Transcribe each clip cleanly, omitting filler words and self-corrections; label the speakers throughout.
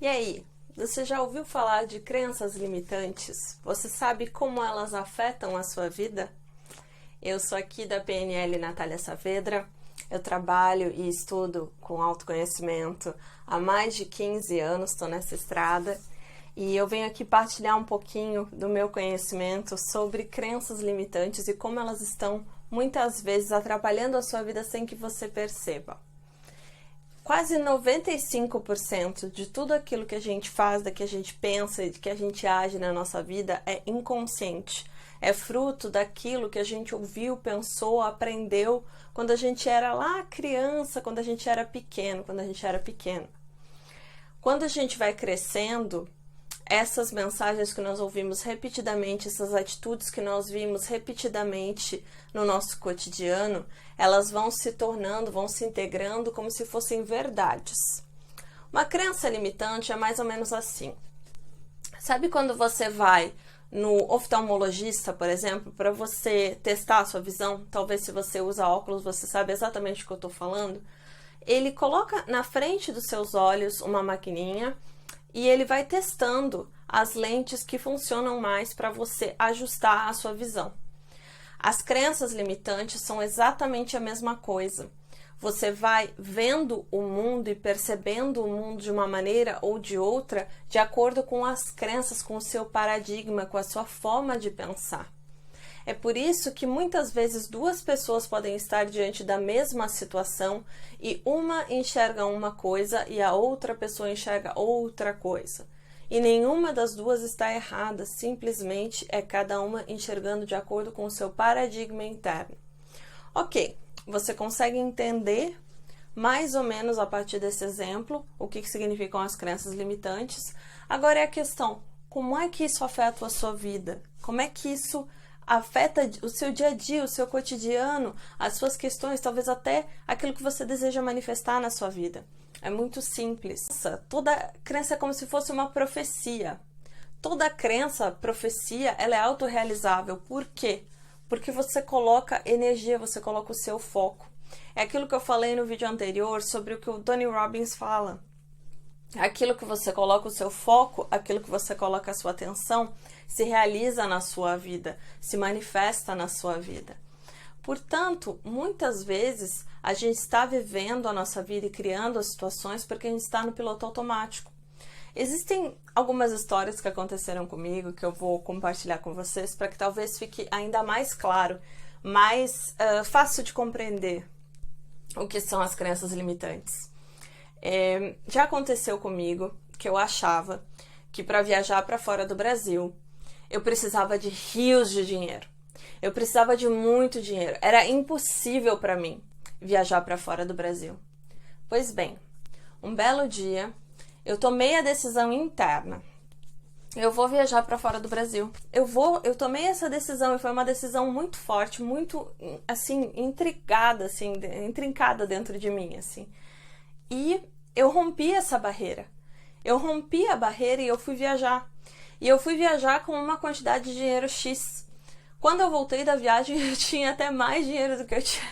Speaker 1: E aí, você já ouviu falar de crenças limitantes? Você sabe como elas afetam a sua vida? Eu sou aqui da PNL Natália Saavedra. Eu trabalho e estudo com autoconhecimento há mais de 15 anos, estou nessa estrada. E eu venho aqui partilhar um pouquinho do meu conhecimento sobre crenças limitantes e como elas estão muitas vezes atrapalhando a sua vida sem que você perceba. Quase 95% de tudo aquilo que a gente faz, da que a gente pensa e que a gente age na nossa vida é inconsciente. É fruto daquilo que a gente ouviu, pensou, aprendeu quando a gente era lá criança, quando a gente era pequeno, Quando a gente vai crescendo, essas mensagens que nós ouvimos repetidamente, essas atitudes que nós vimos repetidamente no nosso cotidiano, elas vão se tornando, vão se integrando como se fossem verdades. Uma crença limitante é mais ou menos assim. Sabe quando você vai no oftalmologista, por exemplo, para você testar a sua visão? Talvez se você usa óculos, você sabe exatamente o que eu estou falando. Ele coloca na frente dos seus olhos uma maquininha e ele vai testando as lentes que funcionam mais para você ajustar a sua visão. As crenças limitantes são exatamente a mesma coisa. Você vai vendo o mundo e percebendo o mundo de uma maneira ou de outra, de acordo com as crenças, com o seu paradigma, com a sua forma de pensar. É por isso que muitas vezes duas pessoas podem estar diante da mesma situação e uma enxerga uma coisa e a outra pessoa enxerga outra coisa. E nenhuma das duas está errada, simplesmente é cada uma enxergando de acordo com o seu paradigma interno. Ok, você consegue entender mais ou menos a partir desse exemplo o que significam as crenças limitantes. Agora é a questão, como é que isso afeta a sua vida? Como é que isso afeta o seu dia a dia, o seu cotidiano, as suas questões, talvez até aquilo que você deseja manifestar na sua vida? É muito simples. Toda crença é como se fosse uma profecia. Toda crença, profecia, ela é autorrealizável. Por quê? Porque você coloca energia, você coloca o seu foco. É aquilo que eu falei no vídeo anterior sobre o que o Tony Robbins fala. Aquilo que você coloca o seu foco, aquilo que você coloca a sua atenção, se realiza na sua vida, se manifesta na sua vida. Portanto, muitas vezes a gente está vivendo a nossa vida e criando as situações porque a gente está no piloto automático. Existem algumas histórias que aconteceram comigo que eu vou compartilhar com vocês para que talvez fique ainda mais claro, mais fácil de compreender o que são as crenças limitantes. Já aconteceu comigo que eu achava que para viajar para fora do Brasil eu precisava de rios de dinheiro. Eu precisava de muito dinheiro. Era impossível para mim viajar para fora do Brasil. Pois bem, um belo dia eu tomei a decisão interna. Eu vou viajar para fora do Brasil. Eu tomei essa decisão e foi uma decisão muito forte, muito assim intrincada dentro de mim, assim. E eu rompi essa barreira. Eu rompi a barreira e eu fui viajar. E eu fui viajar com uma quantidade de dinheiro X. Quando eu voltei da viagem, eu tinha até mais dinheiro do que eu tinha.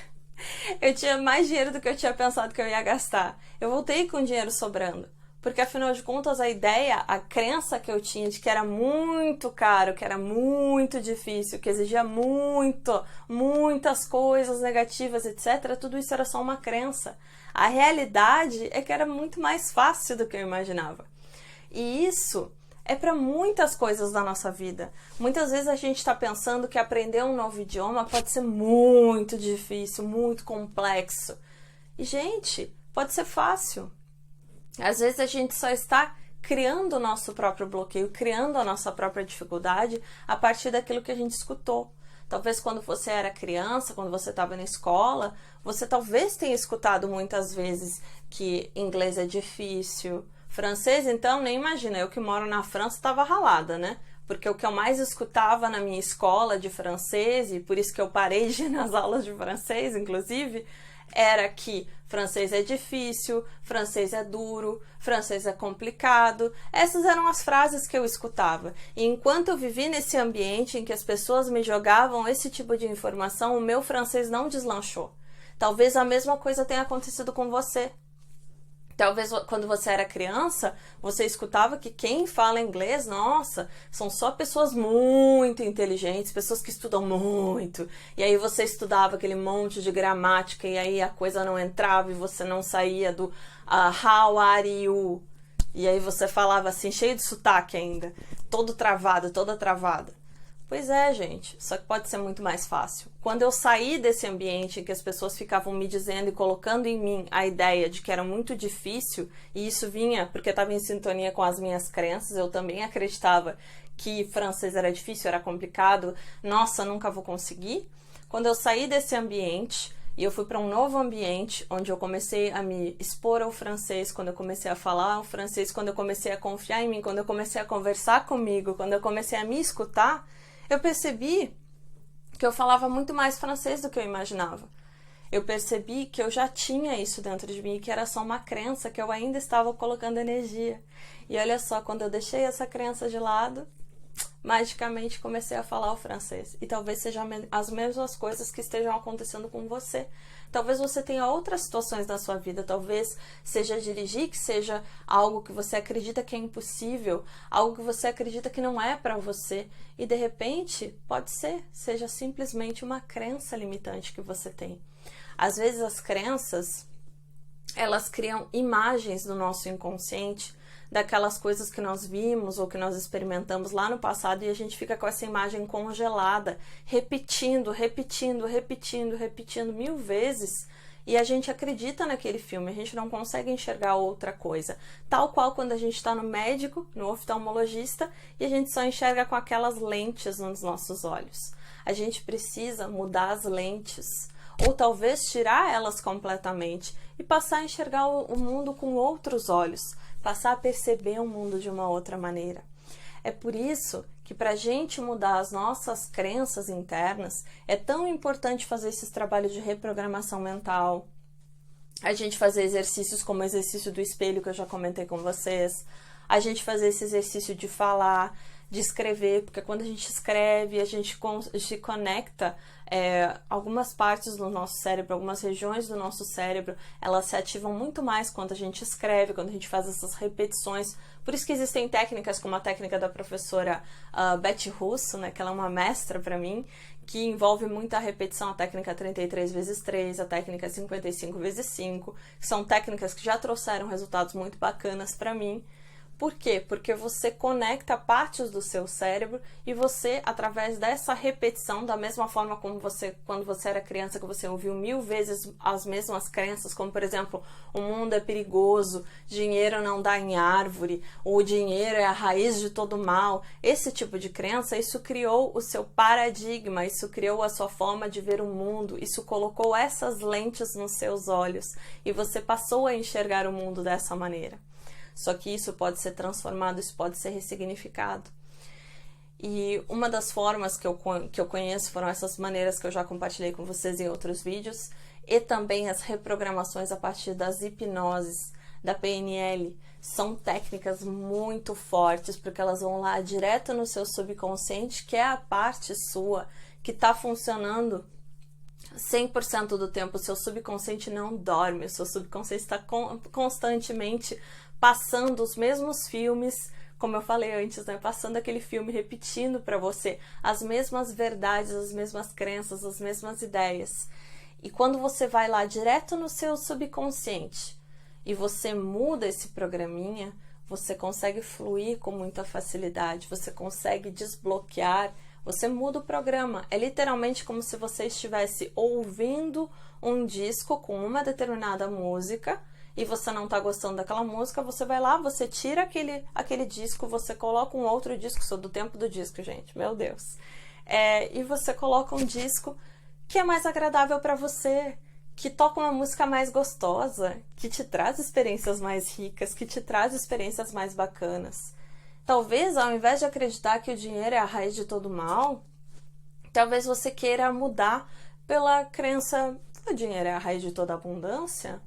Speaker 1: Eu tinha mais dinheiro do que eu tinha pensado que eu ia gastar. Eu voltei com dinheiro sobrando. Porque, afinal de contas, a crença que eu tinha de que era muito caro, que era muito difícil, que exigia muitas coisas negativas, etc., tudo isso era só uma crença. A realidade é que era muito mais fácil do que eu imaginava. E isso é para muitas coisas da nossa vida. Muitas vezes a gente está pensando que aprender um novo idioma pode ser muito difícil, muito complexo. E, gente, pode ser fácil. Às vezes a gente só está criando o nosso próprio bloqueio, criando a nossa própria dificuldade a partir daquilo que a gente escutou. Talvez quando você era criança, quando você estava na escola, você talvez tenha escutado muitas vezes que inglês é difícil. Francês, então, nem imagina. Eu que moro na França estava ralada, né? Porque o que eu mais escutava na minha escola de francês, e por isso que eu parei de ir nas aulas de francês, inclusive, era que francês é difícil, francês é duro, francês é complicado. Essas eram as frases que eu escutava. E enquanto eu vivi nesse ambiente em que as pessoas me jogavam esse tipo de informação, o meu francês não deslanchou. Talvez a mesma coisa tenha acontecido com você. Talvez quando você era criança, você escutava que quem fala inglês, nossa, são só pessoas muito inteligentes, pessoas que estudam muito. E aí você estudava aquele monte de gramática e aí a coisa não entrava e você não saía do how are you? E aí você falava assim, cheio de sotaque ainda, todo travado, toda travada. Pois é, gente, só que pode ser muito mais fácil. Quando eu saí desse ambiente em que as pessoas ficavam me dizendo e colocando em mim a ideia de que era muito difícil, e isso vinha porque estava em sintonia com as minhas crenças, eu também acreditava que francês era difícil, era complicado, nossa, nunca vou conseguir. Quando eu saí desse ambiente e eu fui para um novo ambiente, onde eu comecei a me expor ao francês, quando eu comecei a falar o francês, quando eu comecei a confiar em mim, quando eu comecei a conversar comigo, quando eu comecei a me escutar, eu percebi que eu falava muito mais francês do que eu imaginava. Eu percebi que eu já tinha isso dentro de mim, que era só uma crença, que eu ainda estava colocando energia. E olha só, quando eu deixei essa crença de lado, magicamente comecei a falar o francês. E talvez sejam as mesmas coisas que estejam acontecendo com você. Talvez você tenha outras situações na sua vida, talvez seja dirigir, que seja algo que você acredita que é impossível, algo que você acredita que não é para você, e de repente, pode ser, seja simplesmente uma crença limitante que você tem. Às vezes as crenças, elas criam imagens no nosso inconsciente, daquelas coisas que nós vimos ou que nós experimentamos lá no passado, e a gente fica com essa imagem congelada, repetindo 1000 vezes, e a gente acredita naquele filme, a gente não consegue enxergar outra coisa. Tal qual quando a gente está no médico, no oftalmologista, e a gente só enxerga com aquelas lentes nos nossos olhos. A gente precisa mudar as lentes, ou talvez tirar elas completamente e passar a enxergar o mundo com outros olhos, passar a perceber o mundo de uma outra maneira. É por isso que para a gente mudar as nossas crenças internas, é tão importante fazer esses trabalhos de reprogramação mental, a gente fazer exercícios como o exercício do espelho que eu já comentei com vocês, a gente fazer esse exercício de falar, de escrever, porque quando a gente escreve, a gente se conecta, algumas partes do nosso cérebro, algumas regiões do nosso cérebro, elas se ativam muito mais quando a gente escreve, quando a gente faz essas repetições. Por isso que existem técnicas como a técnica da professora Betty Russo, né, que ela é uma mestra para mim, que envolve muita repetição, a técnica 33x3, a técnica 55x5, que são técnicas que já trouxeram resultados muito bacanas para mim. Por quê? Porque você conecta partes do seu cérebro e você, através dessa repetição, da mesma forma como você, quando você era criança, que você ouviu 1000 vezes as mesmas crenças, como por exemplo, o mundo é perigoso, dinheiro não dá em árvore, o dinheiro é a raiz de todo mal. Esse tipo de crença, isso criou o seu paradigma, isso criou a sua forma de ver o mundo, isso colocou essas lentes nos seus olhos e você passou a enxergar o mundo dessa maneira. Só que isso pode ser transformado, isso pode ser ressignificado. E uma das formas que eu conheço foram essas maneiras que eu já compartilhei com vocês em outros vídeos, e também as reprogramações a partir das hipnoses, da PNL. São técnicas muito fortes, porque elas vão lá direto no seu subconsciente, que é a parte sua que está funcionando 100% do tempo. O seu subconsciente não dorme, o seu subconsciente está constantemente passando os mesmos filmes, como eu falei antes, né? Passando aquele filme, repetindo para você as mesmas verdades, as mesmas crenças, as mesmas ideias. E quando você vai lá direto no seu subconsciente e você muda esse programinha, você consegue fluir com muita facilidade, você consegue desbloquear, você muda o programa. É literalmente como se você estivesse ouvindo um disco com uma determinada música, e você não está gostando daquela música, você vai lá, você tira aquele disco, você coloca um outro disco, sou do tempo do disco, gente, meu Deus. E você coloca um disco que é mais agradável para você, que toca uma música mais gostosa, que te traz experiências mais ricas, que te traz experiências mais bacanas. Talvez, ao invés de acreditar que o dinheiro é a raiz de todo mal, talvez você queira mudar pela crença, o dinheiro é a raiz de toda abundância.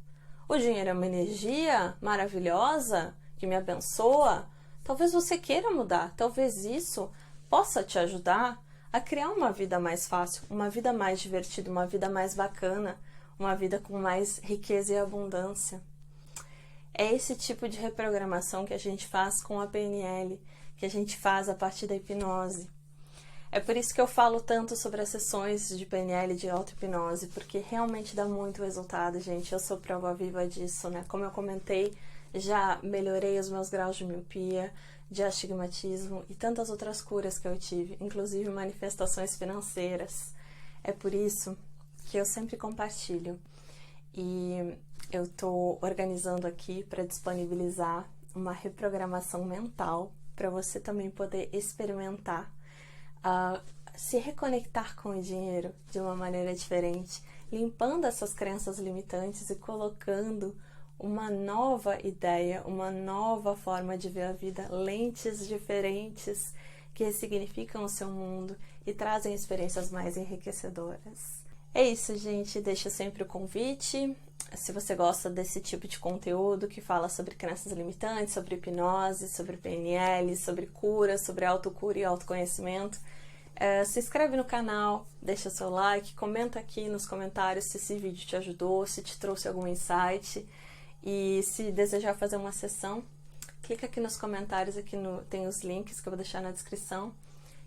Speaker 1: O dinheiro é uma energia maravilhosa que me abençoa. Talvez você queira mudar. Talvez isso possa te ajudar a criar uma vida mais fácil, uma vida mais divertida, uma vida mais bacana, uma vida com mais riqueza e abundância. É esse tipo de reprogramação que a gente faz com a PNL, que a gente faz a partir da hipnose. É por isso que eu falo tanto sobre as sessões de PNL de auto-hipnose, porque realmente dá muito resultado, gente. Eu sou prova viva disso, né? Como eu comentei, já melhorei os meus graus de miopia, de astigmatismo e tantas outras curas que eu tive, inclusive manifestações financeiras. É por isso que eu sempre compartilho. E eu estou organizando aqui para disponibilizar uma reprogramação mental para você também poder experimentar se reconectar com o dinheiro de uma maneira diferente, limpando essas crenças limitantes e colocando uma nova ideia, uma nova forma de ver a vida, lentes diferentes que ressignificam o seu mundo e trazem experiências mais enriquecedoras. É isso, gente. Deixo sempre o convite. Se você gosta desse tipo de conteúdo que fala sobre crenças limitantes, sobre hipnose, sobre PNL, sobre cura, sobre autocura e autoconhecimento, se inscreve no canal, deixa seu like, comenta aqui nos comentários se esse vídeo te ajudou, se te trouxe algum insight. E se desejar fazer uma sessão, clica aqui nos comentários, tem os links que eu vou deixar na descrição,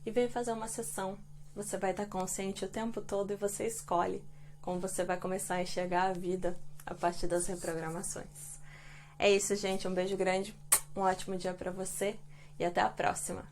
Speaker 1: e vem fazer uma sessão. Você vai estar consciente o tempo todo e você escolhe como você vai começar a enxergar a vida a partir das reprogramações. É isso, gente. Um beijo grande, um ótimo dia para você e até a próxima!